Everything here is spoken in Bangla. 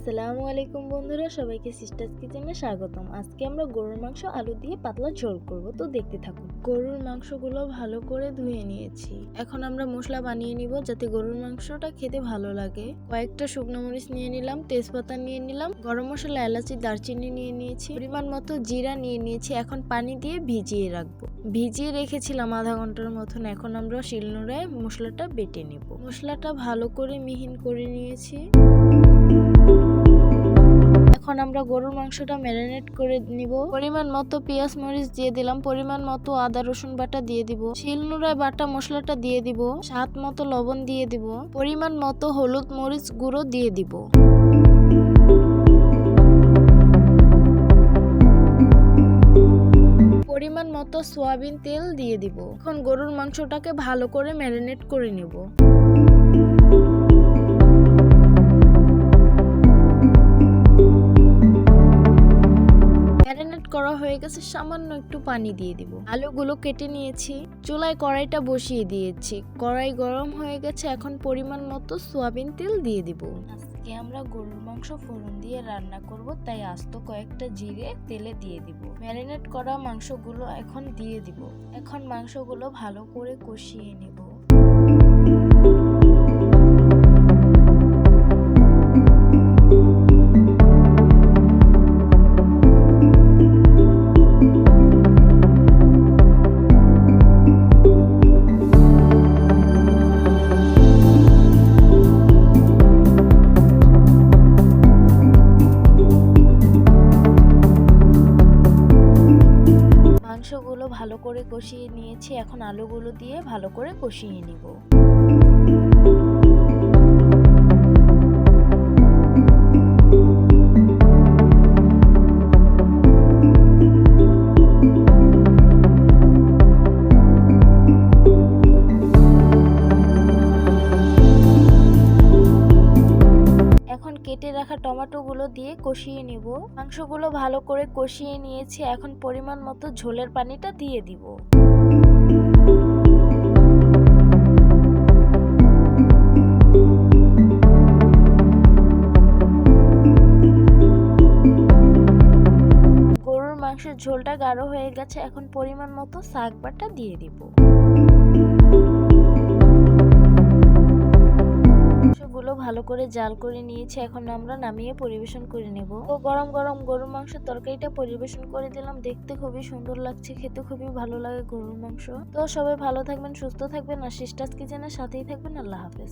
আসসালামু আলাইকুম বন্ধুরা, সবাইকে সিস্টার্স কিচেনে স্বাগতম। আজকে আমরা গরুর মাংস আলু দিয়ে পাতলা ঝোল করব, তো দেখতে থাকুন। গরুর মাংসগুলো ভালো করে ধুয়ে নিয়েছি। এখন আমরা মশলা বানিয়ে নিব যাতে গরুর মাংসটা খেতে ভালো লাগে। কয়েকটা শুকনো মরিচ নিয়ে নিলাম, তেজপাতা নিয়ে নিলাম, গরম মশলা, এলাচি, দারচিনি নিয়ে নিয়েছি, পরিমাণ মতো জিরা নিয়ে নিয়েছি। এখন পানি দিয়ে ভিজিয়ে রাখবো। ভিজিয়ে রেখেছিলাম আধা ঘন্টার মতন। এখন আমরা শিলনোড়ায় মশলাটা বেটে নেব। মশলাটা ভালো করে মিহিন করে নিয়েছি। এখন আমরা গরুর মাংসটা ম্যারিনেট করে নিব। পরিমাণ মতো পেঁয়াজ মরিচ দিয়ে দিলাম, পরিমাণ মতো আদা রসুন বাটা দিয়ে দিব, শিলনোড়ায় বাটা মশলাটা দিয়ে দিব, স্বাদ মতো লবণ দিয়ে দিব, পরিমাণ মতো হলুদ মরিচ গুঁড়ো দিয়ে দিব। পরিমাণ মতো সয়াবিন তেল দিয়ে দিব। এখন গরুর মাংসটাকে ভালো করে ম্যারিনেট করে নেব। ম্যারিনেট করা হয়ে গেছে, সামান্য একটু পানি দিয়ে দিব। আলুগুলো কেটে নিয়েছি, চুলায় কড়াইটা বসিয়ে দিয়েছি। কড়াই গরম হয়ে গেছে, এখন পরিমাণ মতো সয়াবিন তেল দিয়ে দিব। আজকে আমরা গরুর মাংস ফোড়ন দিয়ে রান্না করব, তাই আস্ত কয়েকটা জিরে তেলে দিয়ে দিব। ম্যারিনেট করা মাংসগুলো এখন দিয়ে দিব। এখন মাংসগুলো ভালো করে কষিয়ে নেব। মাংসগুলো ভালো করে কষিয়ে নিয়েছি। এখন আলুগুলো দিয়ে ভালো করে কষিয়ে নিব। এখন কেটে রাখা টমেটোগুলো দিয়ে কষিয়ে নিব। মাংসগুলো ভালো করে কষিয়ে নিয়েছি। এখন পরিমাণ মতো ঝোলের পানিটা দিয়ে দিব। গরুর মাংসের ঝোলটা গাঢ় হয়ে গেছে। এখন পরিমাণ মতো শাক বাটা দিয়ে দিব। মাংসগুলো ভালো করে জাল করে নিয়েছি। এখন আমরা নামিয়ে পরিবেশন করে নেব। ও গরম গরম গরুর মাংসের তরকারিটা পরিবেশন করে দিলাম। দেখতে খুবই সুন্দর লাগছে, খেতে খুবই ভালো লাগে গরুর মাংস। তো সবাই ভালো থাকবেন, সুস্থ থাকবেন আর সিস্টার্স কিচেনের সাথেই থাকবেন। আল্লাহ হাফেজ।